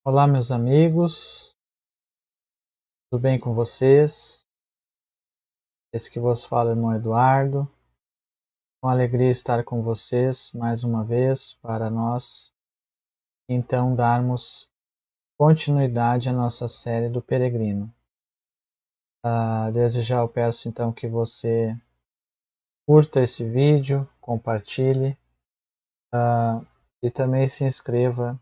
Olá, meus amigos, tudo bem com vocês? Esse que vos fala é o irmão Eduardo. Com alegria estar com vocês mais uma vez para nós, então, darmos continuidade à nossa série do Peregrino. Desde já eu peço então que você curta esse vídeo, compartilhe e também se inscreva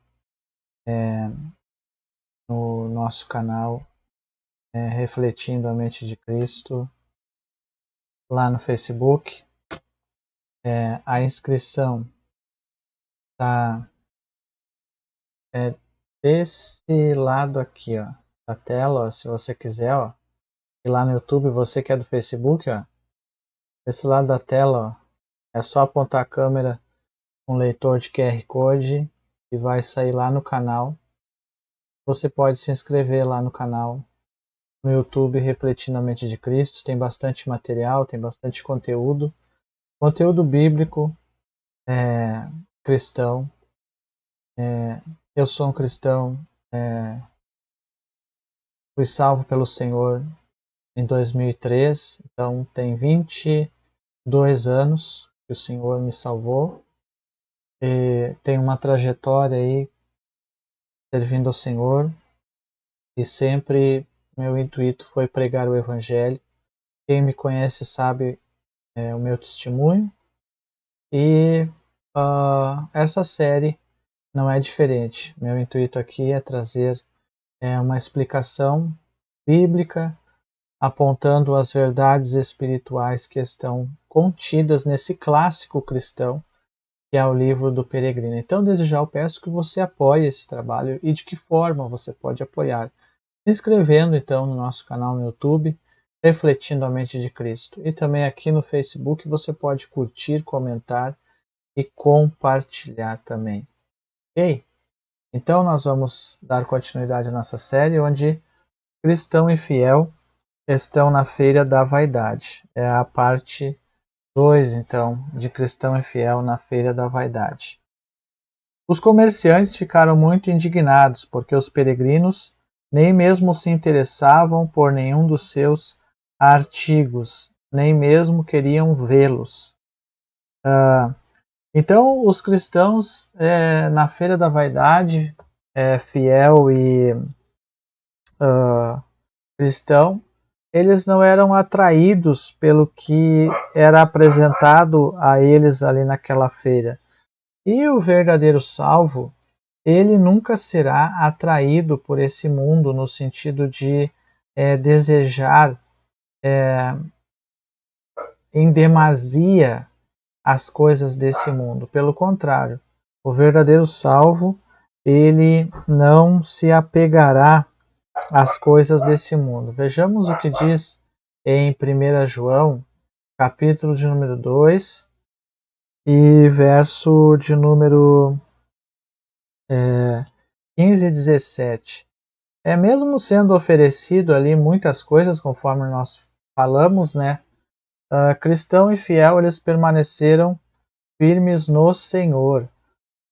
no nosso canal Refletindo a Mente de Cristo lá no Facebook. A inscrição está desse lado aqui, ó, da tela, ó, se você quiser, ó, e lá no YouTube, você que é do Facebook, ó, desse lado da tela, ó, é só apontar a câmera com um leitor de QR Code e vai sair lá no canal. Você pode se inscrever lá no canal, no YouTube Refletindo a Mente de Cristo. Tem bastante material, tem bastante conteúdo bíblico, cristão. Eu sou um cristão, fui salvo pelo Senhor em 2003, então tem 22 anos que o Senhor me salvou, e tenho uma trajetória aí servindo ao Senhor, e sempre meu intuito foi pregar o Evangelho. Quem me conhece sabe o meu testemunho, e essa série não é diferente. Meu intuito aqui é trazer uma explicação bíblica, apontando as verdades espirituais que estão contidas nesse clássico cristão, que é o livro do Peregrino. Então, desde já eu peço que você apoie esse trabalho. E de que forma você pode apoiar? Se inscrevendo então no nosso canal no YouTube, Refletindo a Mente de Cristo. E também aqui no Facebook você pode curtir, comentar e compartilhar também. Ok? Então nós vamos dar continuidade à nossa série, onde cristão e fiel estão na feira da vaidade. É a parte 2, então, de cristão e fiel na feira da vaidade. Os comerciantes ficaram muito indignados, porque os peregrinos nem mesmo se interessavam por nenhum dos seus artigos, nem mesmo queriam vê-los. Então, os cristãos, na feira da vaidade, fiel e cristão, eles não eram atraídos pelo que era apresentado a eles ali naquela feira. E o verdadeiro salvo, ele nunca será atraído por esse mundo no sentido de desejar em demasia as coisas desse mundo. Pelo contrário, o verdadeiro salvo, ele não se apegará às coisas desse mundo. Vejamos o que diz em 1 João, capítulo de número 2 e verso de número 15 e 17. Mesmo sendo oferecido ali muitas coisas, conforme nós falamos, né? Cristão e fiel, eles permaneceram firmes no Senhor,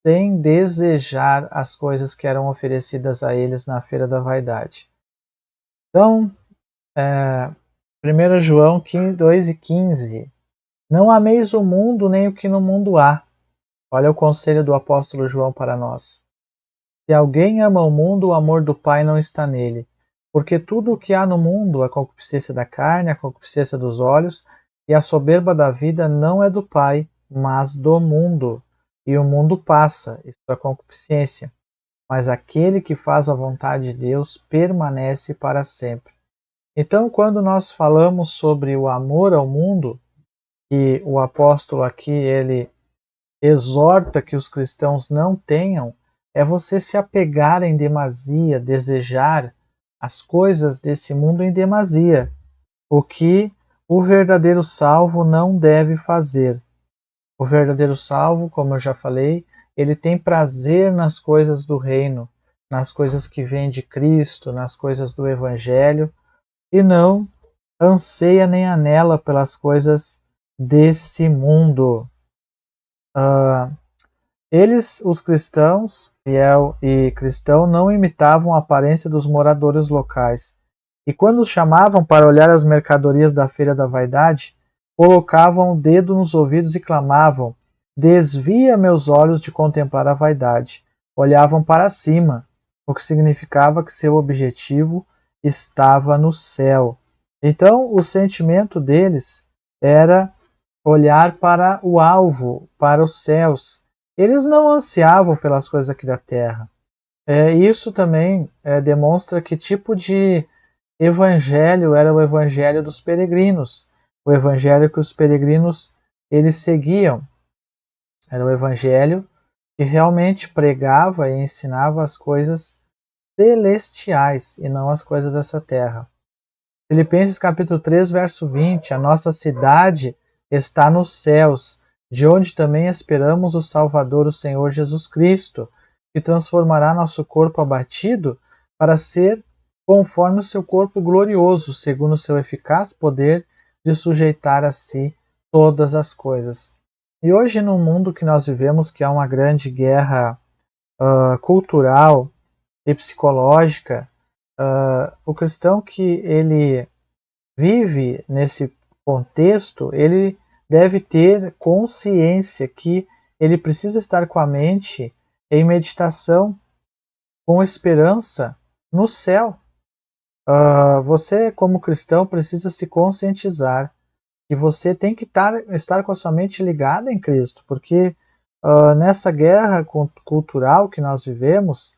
sem desejar as coisas que eram oferecidas a eles na feira da vaidade. Então, 1 João 2 e 15. Não ameis o mundo nem o que no mundo há. Olha o conselho do apóstolo João para nós. Se alguém ama o mundo, o amor do Pai não está nele. Porque tudo o que há no mundo, a concupiscência da carne, a concupiscência dos olhos e a soberba da vida, não é do Pai, mas do mundo. E o mundo passa, e sua concupiscência. Mas aquele que faz a vontade de Deus permanece para sempre. Então, quando nós falamos sobre o amor ao mundo, que o apóstolo aqui ele exorta que os cristãos não tenham, é você se apegar em demasia, desejar as coisas desse mundo em demasia, o que o verdadeiro salvo não deve fazer. O verdadeiro salvo, como eu já falei, ele tem prazer nas coisas do reino, nas coisas que vêm de Cristo, nas coisas do Evangelho, e não anseia nem anela pelas coisas desse mundo. Eles, os cristãos, fiel e cristão, não imitavam a aparência dos moradores locais, e quando os chamavam para olhar as mercadorias da feira da vaidade, colocavam o dedo nos ouvidos e clamavam: desvia meus olhos de contemplar a vaidade. Olhavam para cima, o que significava que seu objetivo estava no céu. Então, o sentimento deles era olhar para o alvo, para os céus. Eles não ansiavam pelas coisas aqui da terra. Isso também demonstra que tipo de evangelho era o evangelho dos peregrinos. O evangelho que os peregrinos eles seguiam. Era o evangelho que realmente pregava e ensinava as coisas celestiais e não as coisas dessa terra. Filipenses capítulo 3, verso 20, a nossa cidade está nos céus, de onde também esperamos o Salvador, o Senhor Jesus Cristo, que transformará nosso corpo abatido para ser conforme o seu corpo glorioso, segundo o seu eficaz poder de sujeitar a si todas as coisas. E hoje, no mundo que nós vivemos, que há uma grande guerra cultural e psicológica, o cristão que ele vive nesse contexto, ele deve ter consciência que ele precisa estar com a mente em meditação, com esperança no céu. Você, como cristão, precisa se conscientizar que você tem que estar com a sua mente ligada em Cristo, porque nessa guerra cultural que nós vivemos,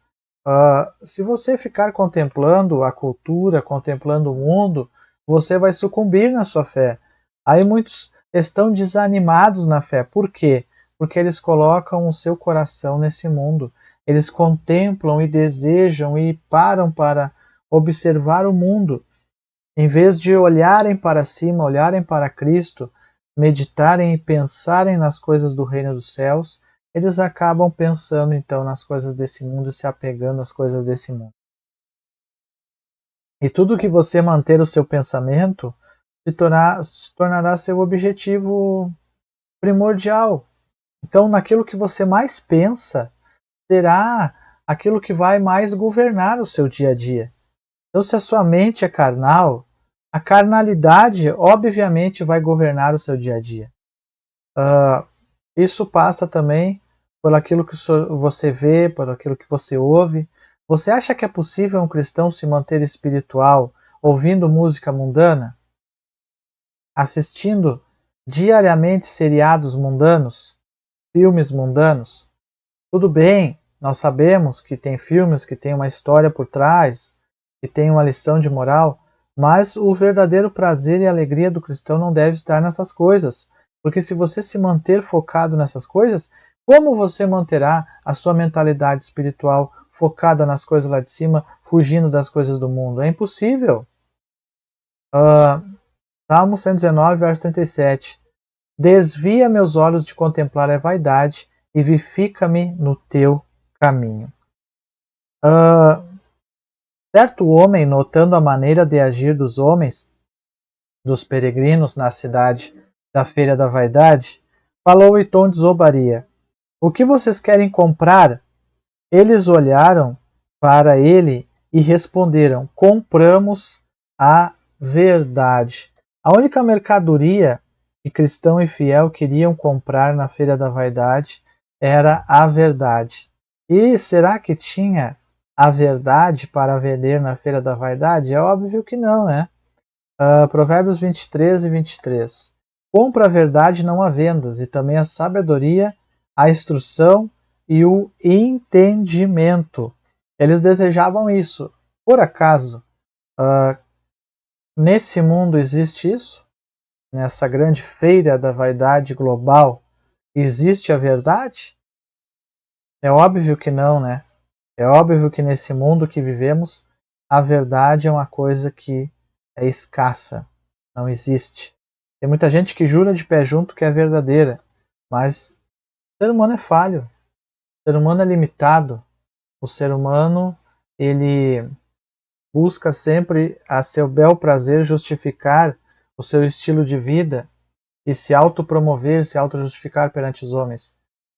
se você ficar contemplando a cultura, contemplando o mundo, você vai sucumbir na sua fé. Aí muitos estão desanimados na fé. Por quê? Porque eles colocam o seu coração nesse mundo. Eles contemplam e desejam e param para observar o mundo. Em vez de olharem para cima, olharem para Cristo, meditarem e pensarem nas coisas do reino dos céus, eles acabam pensando então nas coisas desse mundo e se apegando às coisas desse mundo. E tudo que você manter o seu pensamento se tornará seu objetivo primordial. Então, naquilo que você mais pensa, será aquilo que vai mais governar o seu dia a dia. Então, se a sua mente é carnal, a carnalidade, obviamente, vai governar o seu dia a dia. Isso passa também por aquilo que você vê, por aquilo que você ouve. Você acha que é possível um cristão se manter espiritual ouvindo música mundana? Assistindo diariamente seriados mundanos? Filmes mundanos? Tudo bem, nós sabemos que tem filmes que tem uma história por trás, que tem uma lição de moral, mas o verdadeiro prazer e alegria do cristão não deve estar nessas coisas. Porque se você se manter focado nessas coisas, como você manterá a sua mentalidade espiritual focada nas coisas lá de cima, fugindo das coisas do mundo? É impossível. Salmo 119, verso 37. Desvia meus olhos de contemplar a vaidade e vivifica-me no teu caminho. Certo homem, notando a maneira de agir dos homens, dos peregrinos na cidade da feira da vaidade, falou em tom de zombaria: o que vocês querem comprar? Eles olharam para ele e responderam: compramos a verdade. A única mercadoria que cristão e fiel queriam comprar na feira da vaidade era a verdade. E será que tinha a verdade para vender na feira da vaidade? É óbvio que não, né? Provérbios 23 e 23. Compra a verdade, não há vendas, e também a sabedoria, a instrução e o entendimento. Eles desejavam isso. Por acaso, nesse mundo existe isso? Nessa grande feira da vaidade global, existe a verdade? É óbvio que não, né? É óbvio que nesse mundo que vivemos, a verdade é uma coisa que é escassa, não existe. Tem muita gente que jura de pé junto que é verdadeira, mas o ser humano é falho, o ser humano é limitado, o ser humano ele busca sempre a seu bel prazer justificar o seu estilo de vida e se autopromover, se autojustificar perante os homens.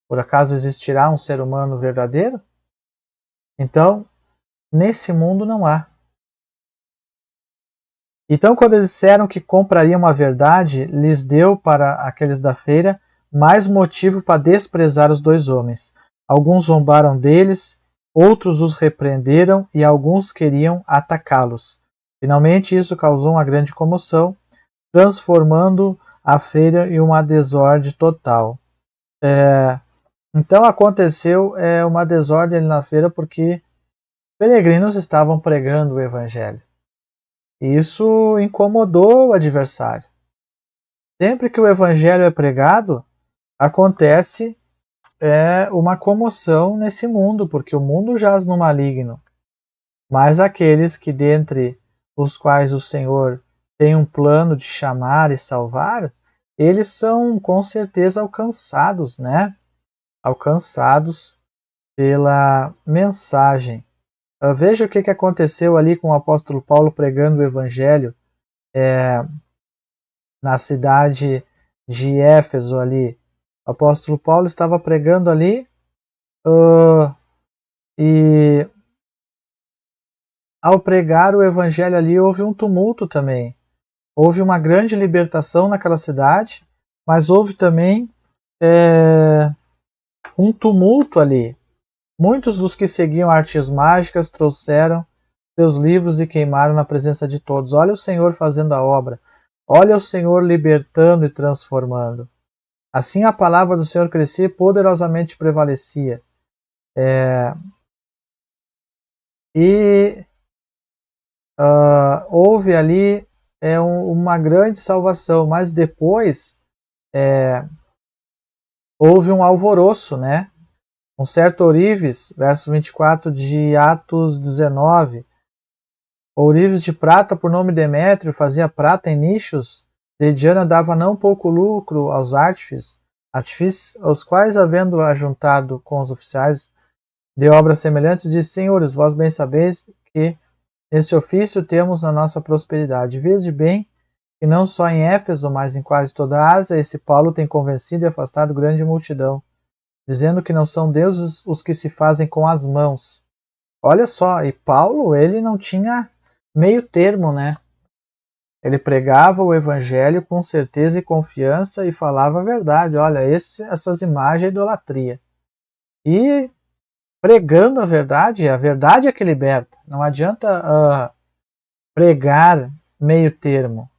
Por acaso existirá um ser humano verdadeiro? Então, nesse mundo não há. Então, quando eles disseram que comprariam a verdade, lhes deu para aqueles da feira mais motivo para desprezar os dois homens. Alguns zombaram deles, outros os repreenderam e alguns queriam atacá-los. Finalmente, isso causou uma grande comoção, transformando a feira em uma desordem total. Então aconteceu uma desordem ali na feira porque peregrinos estavam pregando o evangelho. E isso incomodou o adversário. Sempre que o evangelho é pregado, acontece uma comoção nesse mundo, porque o mundo jaz no maligno. Mas aqueles que dentre os quais o Senhor tem um plano de chamar e salvar, eles são com certeza alcançados, né? Alcançados pela mensagem. Veja o que aconteceu ali com o apóstolo Paulo pregando o evangelho na cidade de Éfeso ali. O apóstolo Paulo estava pregando ali e ao pregar o evangelho ali houve um tumulto também. Houve uma grande libertação naquela cidade, mas houve também um tumulto ali. Muitos dos que seguiam artes mágicas trouxeram seus livros e queimaram na presença de todos. Olha o Senhor fazendo a obra. Olha o Senhor libertando e transformando. Assim a palavra do Senhor crescia e poderosamente prevalecia. Houve ali uma grande salvação, mas depois houve um alvoroço, né? Um certo ourives, verso 24 de Atos 19, ourives de prata por nome Demétrio fazia prata em nichos, de Diana dava não pouco lucro aos artífices, aos quais, havendo ajuntado com os oficiais de obras semelhantes, disse: Senhores, vós bem sabeis que neste ofício temos a nossa prosperidade. Vede bem que não só em Éfeso, mas em quase toda a Ásia, esse Paulo tem convencido e afastado grande multidão, dizendo que não são deuses os que se fazem com as mãos. Olha só, e Paulo, ele não tinha meio termo, né? Ele pregava o evangelho com certeza e confiança e falava a verdade. Olha, essas imagens é idolatria. E pregando a verdade é que liberta. Não adianta pregar meio termo.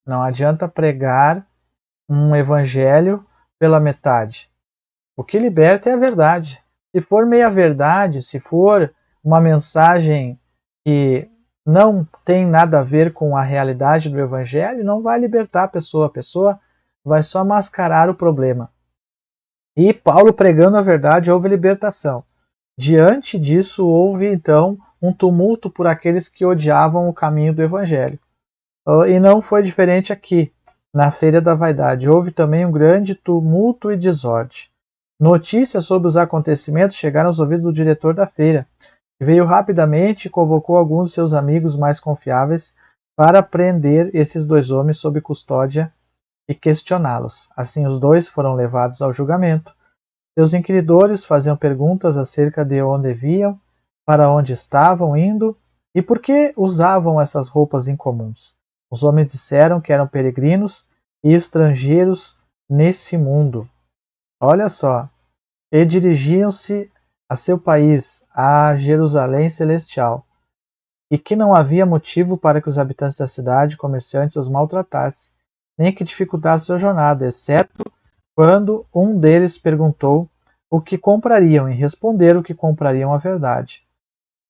Não adianta pregar um evangelho pela metade. O que liberta é a verdade. Se for meia verdade, se for uma mensagem que não tem nada a ver com a realidade do evangelho, não vai libertar a pessoa vai só mascarar o problema. E Paulo pregando a verdade, houve libertação. Diante disso, houve então um tumulto por aqueles que odiavam o caminho do evangelho. E não foi diferente aqui, na Feira da Vaidade. Houve também um grande tumulto e desordem. Notícias sobre os acontecimentos chegaram aos ouvidos do diretor da feira, que veio rapidamente e convocou alguns de seus amigos mais confiáveis para prender esses dois homens sob custódia e questioná-los. Assim, os dois foram levados ao julgamento. Seus inquiridores faziam perguntas acerca de onde vinham, para onde estavam indo e por que usavam essas roupas incomuns. Os homens disseram que eram peregrinos e estrangeiros nesse mundo. Olha só, e dirigiam-se a seu país, a Jerusalém Celestial, e que não havia motivo para que os habitantes da cidade, comerciantes, os maltratassem, nem que dificultassem sua jornada, exceto quando um deles perguntou o que comprariam, e responderam que comprariam a verdade.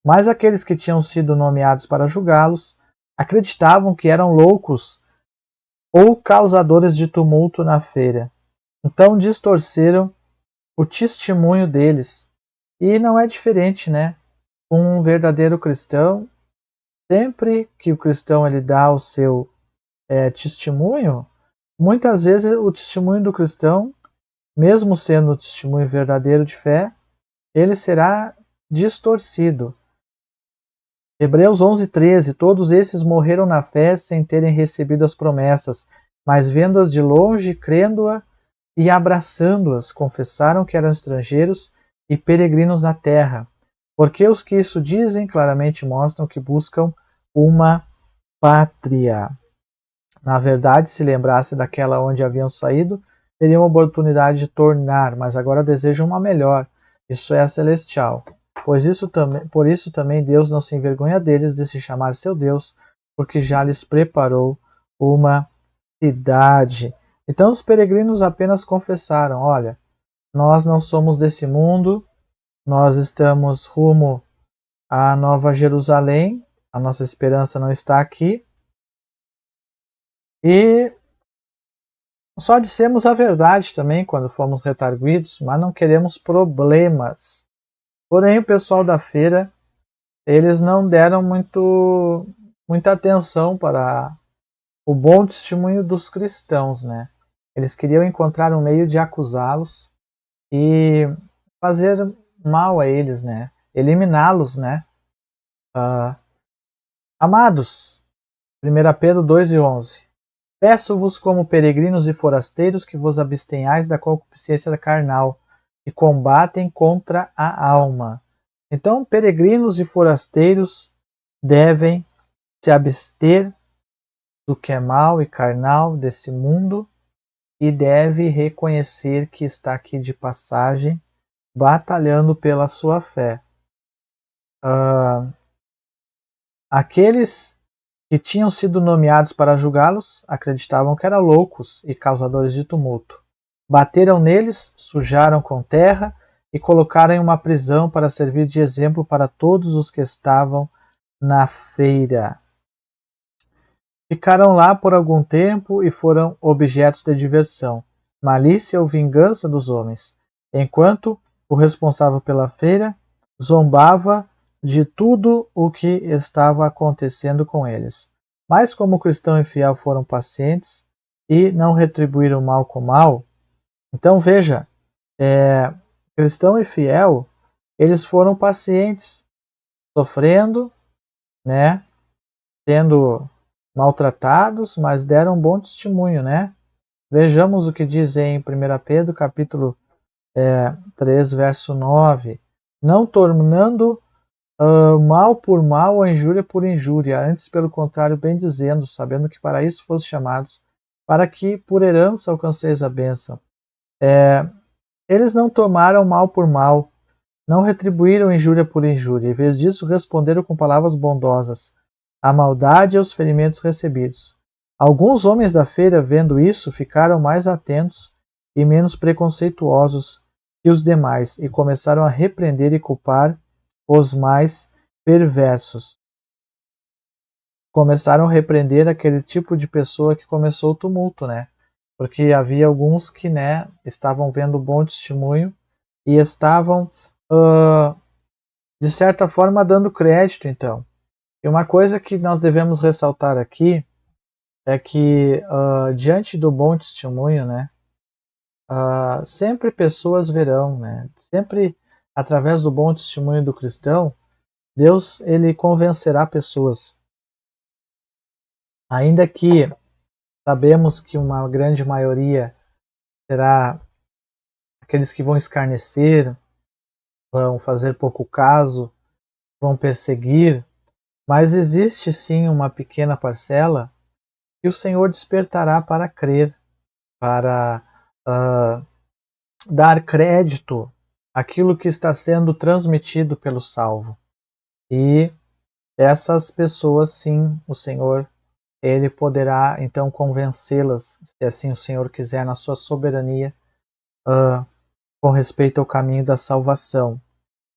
Mas aqueles que tinham sido nomeados para julgá-los acreditavam que eram loucos ou causadores de tumulto na feira. Então distorceram o testemunho deles. E não é diferente, né? Um verdadeiro cristão, sempre que o cristão ele dá o seu testemunho, muitas vezes o testemunho do cristão, mesmo sendo o testemunho verdadeiro de fé, ele será distorcido. Hebreus 11:13, todos esses morreram na fé sem terem recebido as promessas, mas vendo-as de longe, crendo-a e, abraçando-as, confessaram que eram estrangeiros e peregrinos na terra, porque os que isso dizem claramente mostram que buscam uma pátria. Na verdade, se lembrasse daquela onde haviam saído, teriam a oportunidade de tornar, mas agora desejam uma melhor, isso é a celestial. Por isso também Deus não se envergonha deles de se chamar seu Deus, porque já lhes preparou uma cidade. Então os peregrinos apenas confessaram: olha, nós não somos desse mundo, nós estamos rumo à Nova Jerusalém, a nossa esperança não está aqui, e só dissemos a verdade também quando fomos redarguidos, mas não queremos problemas. Porém, o pessoal da feira, eles não deram muita atenção para o bom testemunho dos cristãos, né? Eles queriam encontrar um meio de acusá-los e fazer mal a eles, né? Eliminá-los, né? Amados, 1 Pedro 2:11. Peço-vos como peregrinos e forasteiros que vos abstenhais da concupiscência carnal, que combatem contra a alma. Então, peregrinos e forasteiros devem se abster do que é mal e carnal desse mundo e deve reconhecer que está aqui de passagem, batalhando pela sua fé. Aqueles que tinham sido nomeados para julgá-los acreditavam que eram loucos e causadores de tumulto. Bateram neles, sujaram com terra e colocaram em uma prisão para servir de exemplo para todos os que estavam na feira. Ficaram lá por algum tempo e foram objetos de diversão, malícia ou vingança dos homens, enquanto o responsável pela feira zombava de tudo o que estava acontecendo com eles. Mas como o cristão e fiel foram pacientes e não retribuíram mal com mal, então veja, cristão e fiel, eles foram pacientes, sofrendo, né, sendo maltratados, mas deram um bom testemunho, né? Vejamos o que diz em 1 Pedro, capítulo 3, verso 9. Não tornando mal por mal ou injúria por injúria, antes pelo contrário, bem dizendo, sabendo que para isso fosse chamados, para que por herança alcanceis a bênção. Eles não tomaram mal por mal, não retribuíram injúria por injúria, em vez disso responderam com palavras bondosas à maldade e aos ferimentos recebidos. Alguns homens da feira, vendo isso, ficaram mais atentos e menos preconceituosos que os demais e começaram a repreender e culpar os mais perversos. Começaram a repreender aquele tipo de pessoa que começou o tumulto, né? Porque havia alguns que, né, estavam vendo bom testemunho e estavam, de certa forma, dando crédito, então. E uma coisa que nós devemos ressaltar aqui é que, diante do bom testemunho, né, sempre pessoas verão, né? Sempre, através do bom testemunho do cristão, Deus ele convencerá pessoas. Ainda que sabemos que uma grande maioria será aqueles que vão escarnecer, vão fazer pouco caso, vão perseguir, mas existe sim uma pequena parcela que o Senhor despertará para crer, para dar crédito àquilo que está sendo transmitido pelo salvo. E essas pessoas, sim, o Senhor, ele poderá então convencê-las, se assim o Senhor quiser, na sua soberania, com respeito ao caminho da salvação.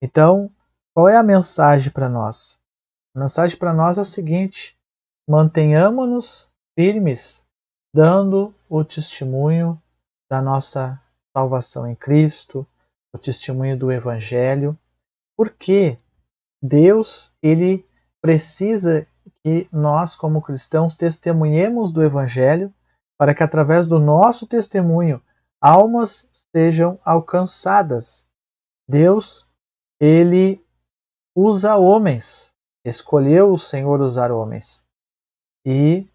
Então, qual é a mensagem para nós? A mensagem para nós é o seguinte: mantenhamos-nos firmes, dando o testemunho da nossa salvação em Cristo, o testemunho do Evangelho, porque Deus ele precisa que nós, como cristãos, testemunhemos do Evangelho para que, através do nosso testemunho, almas sejam alcançadas. Deus, ele usa homens, escolheu o Senhor usar homens. E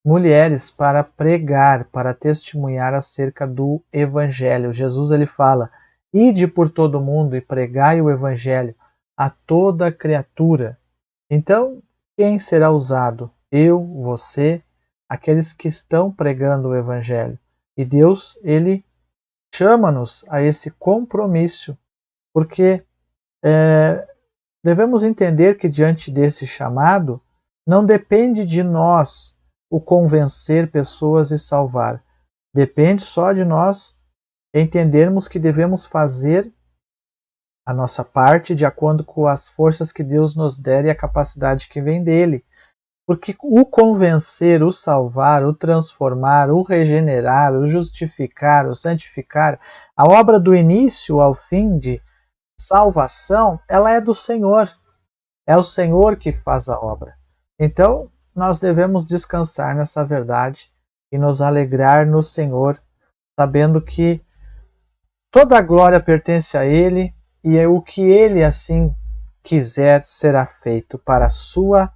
mulheres para pregar, para testemunhar acerca do Evangelho. Jesus ele fala: ide por todo mundo e pregai o Evangelho a toda criatura. Então, quem será usado? Eu, você, aqueles que estão pregando o Evangelho. E Deus, ele chama-nos a esse compromisso, porque devemos entender que diante desse chamado, não depende de nós o convencer pessoas e salvar. Depende só de nós entendermos que devemos fazer a nossa parte de acordo com as forças que Deus nos der e a capacidade que vem dele. Porque o convencer, o salvar, o transformar, o regenerar, o justificar, o santificar, a obra do início ao fim de salvação, ela é do Senhor. É o Senhor que faz a obra. Então, nós devemos descansar nessa verdade e nos alegrar no Senhor, sabendo que toda a glória pertence a Ele e o que Ele assim quiser será feito para a sua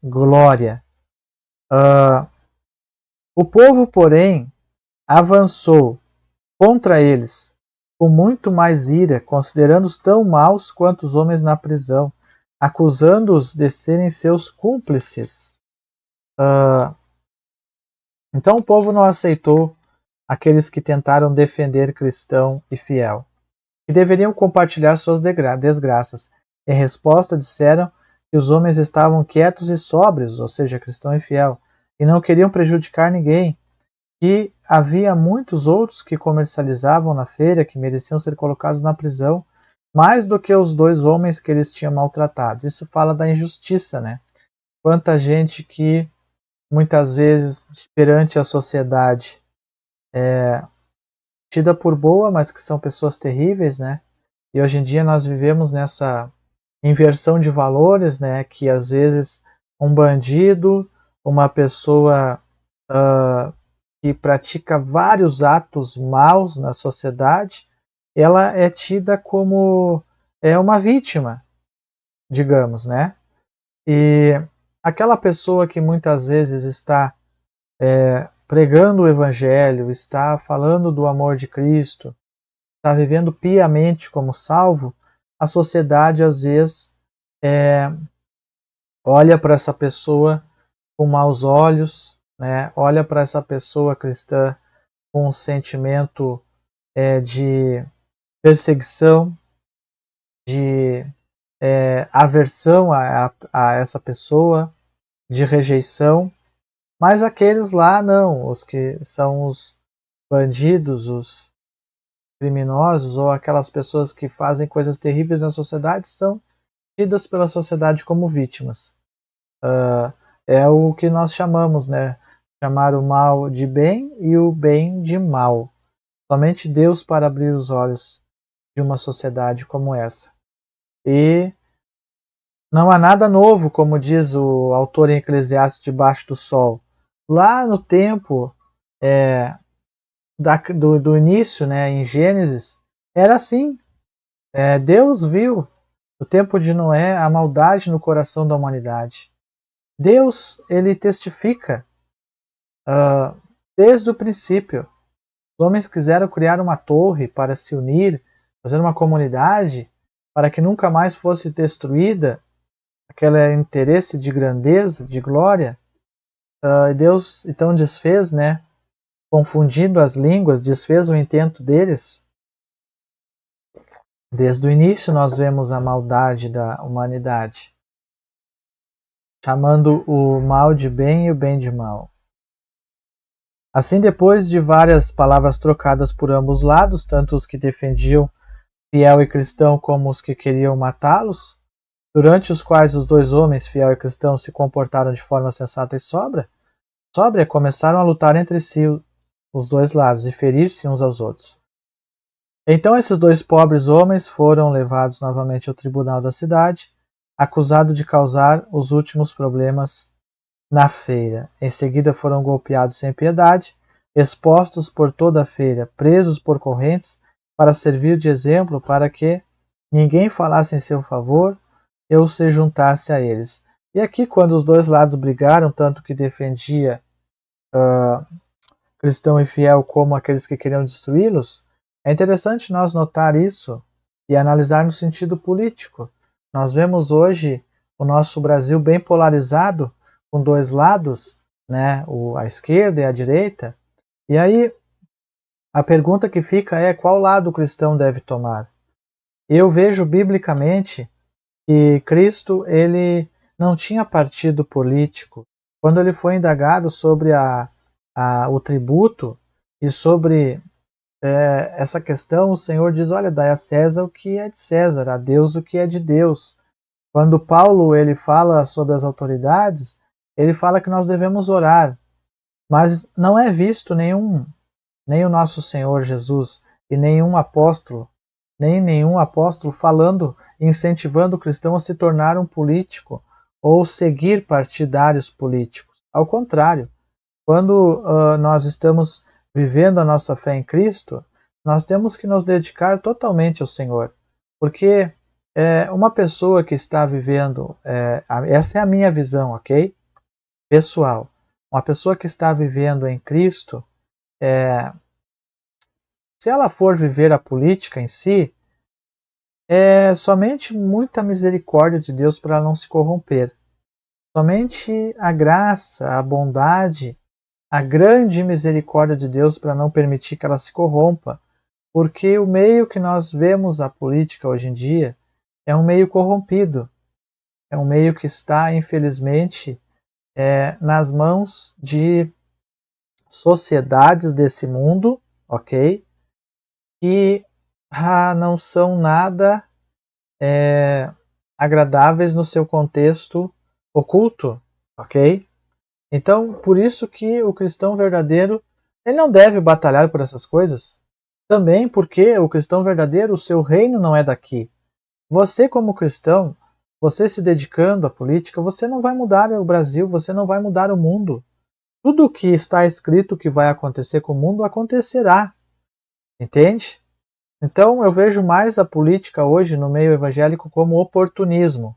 glória. O povo, porém, avançou contra eles com muito mais ira, considerando-os tão maus quanto os homens na prisão, acusando-os de serem seus cúmplices. Então o povo não aceitou aqueles que tentaram defender cristão e fiel, que deveriam compartilhar suas desgraças. Em resposta, disseram que os homens estavam quietos e sóbrios, ou seja, cristão e fiel, e não queriam prejudicar ninguém, que havia muitos outros que comercializavam na feira que mereciam ser colocados na prisão, mais do que os 2 homens que eles tinham maltratado. Isso fala da injustiça, né? Quanta gente que muitas vezes perante a sociedade é tida por boa, mas que são pessoas terríveis, né? E hoje em dia nós vivemos nessa inversão de valores, né? Que às vezes um bandido, uma pessoa que pratica vários atos maus na sociedade, ela é tida como uma vítima, digamos, né? E aquela pessoa que muitas vezes está pregando o Evangelho, está falando do amor de Cristo, está vivendo piamente como salvo, a sociedade às vezes olha para essa pessoa com maus olhos, né? Olha para essa pessoa cristã com um sentimento de perseguição, de aversão a essa pessoa, de rejeição, mas aqueles lá não, os que são os bandidos, os criminosos ou aquelas pessoas que fazem coisas terríveis na sociedade são tidas pela sociedade como vítimas. É o que nós chamamos, né? Chamar o mal de bem e o bem de mal. Somente Deus para abrir os olhos de uma sociedade como essa. E não há nada novo, como diz o autor em Eclesiastes, debaixo do sol. Lá no tempo do início, né, em Gênesis, era assim. Deus viu, no tempo de Noé, a maldade no coração da humanidade. Deus, ele testifica desde o princípio. Os homens quiseram criar uma torre para se unir, fazer uma comunidade, para que nunca mais fosse destruída aquele interesse de grandeza, de glória. Deus então desfez, né, confundindo as línguas, desfez o intento deles. Desde o início nós vemos a maldade da humanidade, chamando o mal de bem e o bem de mal. Assim, depois de várias palavras trocadas por ambos lados, tanto os que defendiam fiel e cristão como os que queriam matá-los, durante os quais os 2 homens, fiel e cristão, se comportaram de forma sensata e sóbria, começaram a lutar entre si os 2 lados e ferir-se uns aos outros. Então esses 2 pobres homens foram levados novamente ao tribunal da cidade, acusados de causar os últimos problemas na feira. Em seguida foram golpeados sem piedade, expostos por toda a feira, presos por correntes, para servir de exemplo para que ninguém falasse em seu favor ou se juntasse a eles. E aqui, quando os 2 lados brigaram, tanto que defendia cristão e fiel como aqueles que queriam destruí-los, é interessante nós notar isso e analisar no sentido político. Nós vemos hoje o nosso Brasil bem polarizado, com dois lados, né, a esquerda e a direita, e aí a pergunta que fica é qual lado o cristão deve tomar. Eu vejo biblicamente que Cristo ele não tinha partido político. Quando ele foi indagado sobre o tributo e sobre essa questão, o Senhor diz, olha, dai a César o que é de César, a Deus o que é de Deus. Quando Paulo ele fala sobre as autoridades, ele fala que nós devemos orar, mas não é visto nem o nosso Senhor Jesus e nenhum apóstolo falando, incentivando o cristão a se tornar um político ou seguir partidários políticos. Ao contrário, quando nós estamos vivendo a nossa fé em Cristo, nós temos que nos dedicar totalmente ao Senhor, porque uma pessoa que está vivendo, essa é a minha visão, ok? Pessoal, uma pessoa que está vivendo em Cristo, se ela for viver a política em si, é somente muita misericórdia de Deus para ela não se corromper. Somente a graça, a bondade, a grande misericórdia de Deus para não permitir que ela se corrompa. Porque o meio que nós vemos a política hoje em dia é um meio corrompido. É um meio que está, infelizmente, nas mãos de sociedades desse mundo, ok? Que não são nada agradáveis no seu contexto oculto, ok? Então, por isso que o cristão verdadeiro ele não deve batalhar por essas coisas. Também porque o cristão verdadeiro, o seu reino não é daqui. Você como cristão, você se dedicando à política, você não vai mudar o Brasil, você não vai mudar o mundo. Tudo o que está escrito que vai acontecer com o mundo acontecerá. Entende? Então eu vejo mais a política hoje no meio evangélico como oportunismo,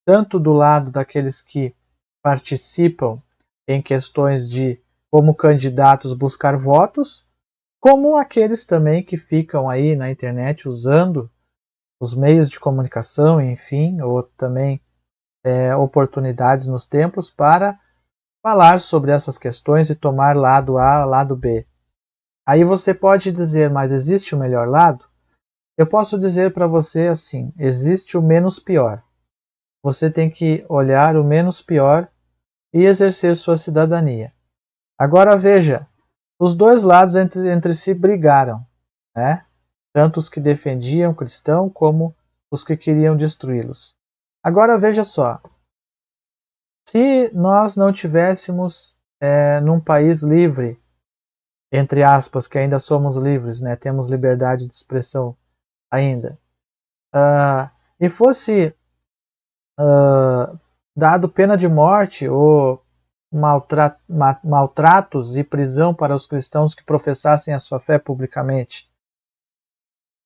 tanto do lado daqueles que participam em questões de como candidatos buscar votos, como aqueles também que ficam aí na internet usando os meios de comunicação, enfim, ou também oportunidades nos templos para falar sobre essas questões e tomar lado A, lado B. Aí você pode dizer, mas existe o melhor lado? Eu posso dizer para você assim, existe o menos pior. Você tem que olhar o menos pior e exercer sua cidadania. Agora veja, os dois lados entre si brigaram, né? Tanto os que defendiam o cristão como os que queriam destruí-los. Agora veja só, se nós não tivéssemos num país livre, entre aspas, que ainda somos livres, né? Temos liberdade de expressão ainda, e fosse dado pena de morte ou maltratos e prisão para os cristãos que professassem a sua fé publicamente.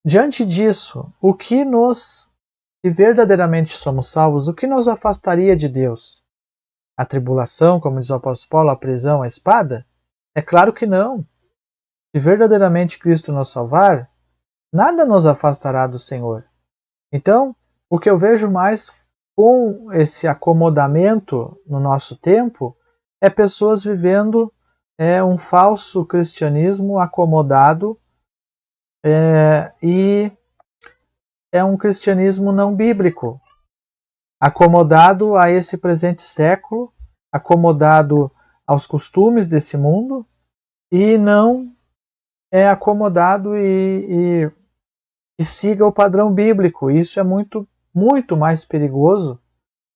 Diante disso, se verdadeiramente somos salvos, o que nos afastaria de Deus? A tribulação, como diz o apóstolo Paulo, a prisão, a espada? É claro que não. Se verdadeiramente Cristo nos salvar, nada nos afastará do Senhor. Então, o que eu vejo mais com esse acomodamento no nosso tempo é pessoas vivendo um falso cristianismo acomodado e é um cristianismo não bíblico, acomodado a esse presente século, acomodado aos costumes desse mundo e não é acomodado e siga o padrão bíblico. Isso é muito, muito mais perigoso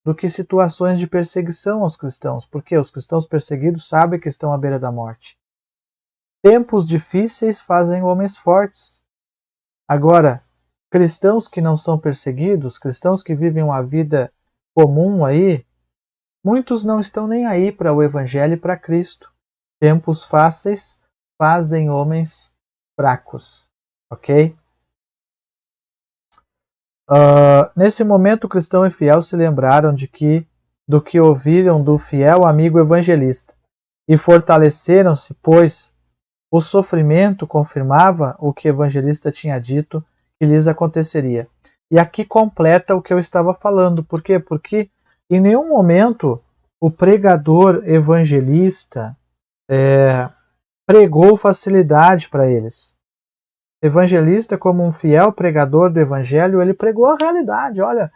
do que situações de perseguição aos cristãos, porque os cristãos perseguidos sabem que estão à beira da morte. Tempos difíceis fazem homens fortes. Agora, cristãos que não são perseguidos, cristãos que vivem uma vida comum aí, muitos não estão nem aí para o Evangelho e para Cristo. Tempos fáceis fazem homens fracos, ok? Nesse momento, o cristão e fiel se lembraram do que ouviram do fiel amigo evangelista. e fortaleceram-se, pois o sofrimento confirmava o que o evangelista tinha dito que lhes aconteceria. E aqui completa o que eu estava falando. Por quê? Porque em nenhum momento o pregador evangelista pregou facilidade para eles. O evangelista, como um fiel pregador do evangelho, ele pregou a realidade. Olha,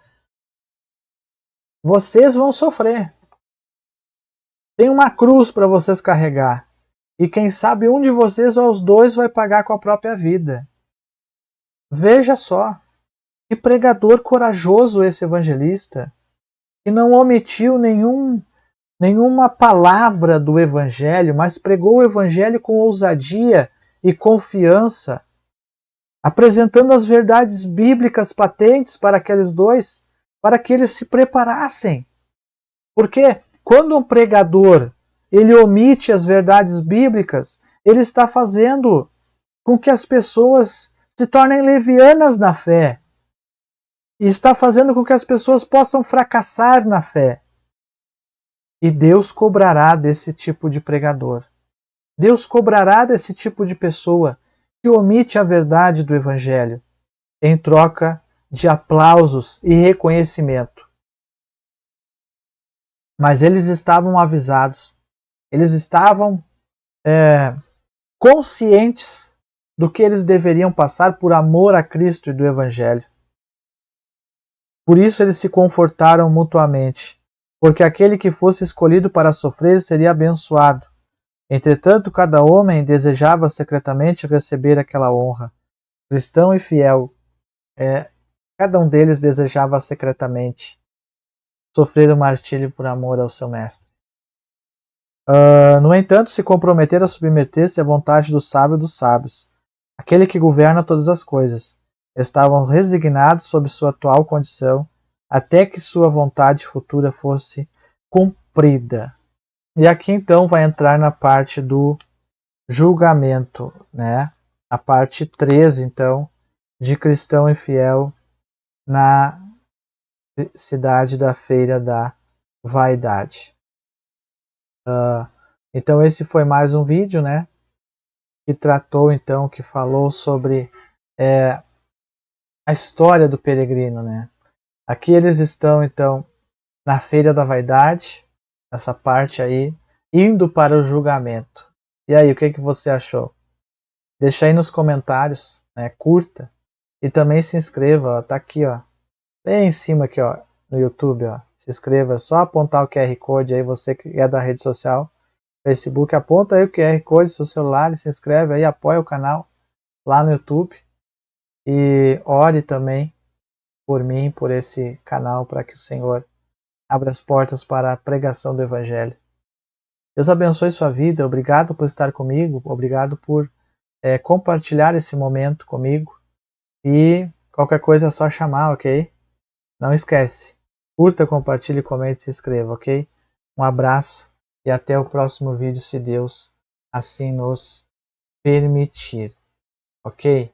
vocês vão sofrer. Tem uma cruz para vocês carregar. E quem sabe um de vocês ou os dois vai pagar com a própria vida. Veja só, que pregador corajoso esse evangelista, que não omitiu nenhuma palavra do evangelho, mas pregou o evangelho com ousadia e confiança, apresentando as verdades bíblicas patentes para aqueles dois, para que eles se preparassem. Porque quando um pregador ele omite as verdades bíblicas, ele está fazendo com que as pessoas se tornem levianas na fé. E está fazendo com que as pessoas possam fracassar na fé. E Deus cobrará desse tipo de pregador. Deus cobrará desse tipo de pessoa que omite a verdade do Evangelho em troca de aplausos e reconhecimento. Mas eles estavam avisados, eles estavam conscientes do que eles deveriam passar por amor a Cristo e do Evangelho. Por isso eles se confortaram mutuamente, porque aquele que fosse escolhido para sofrer seria abençoado. Entretanto, cada homem desejava secretamente receber aquela honra. Cristão e fiel, cada um deles desejava secretamente sofrer o martírio por amor ao seu mestre. No entanto, se comprometer a submeter-se à vontade do sábio dos sábios, aquele que governa todas as coisas. Estavam resignados sob sua atual condição, até que sua vontade futura fosse cumprida. E aqui então vai entrar na parte do julgamento, né? A parte 13, então, de cristão e fiel na cidade da Feira da Vaidade. Então esse foi mais um vídeo, né? Que tratou então, que falou sobre a história do peregrino, né? Aqui eles estão então na Feira da Vaidade, essa parte aí, indo para o julgamento. E aí, o que você achou? Deixa aí nos comentários, né? Curta e também se inscreva, ó, tá aqui, ó, bem em cima aqui, ó, no YouTube, ó. Se inscreva, é só apontar o QR Code aí, você que é da rede social, Facebook, aponta aí o QR Code do seu celular e se inscreve aí, apoia o canal lá no YouTube e ore também por mim, por esse canal, para que o Senhor abra as portas para a pregação do Evangelho. Deus abençoe sua vida, obrigado por estar comigo, obrigado por compartilhar esse momento comigo e qualquer coisa é só chamar, ok? Não esquece, curta, compartilhe, comente e se inscreva, ok? Um abraço e até o próximo vídeo, se Deus assim nos permitir, ok?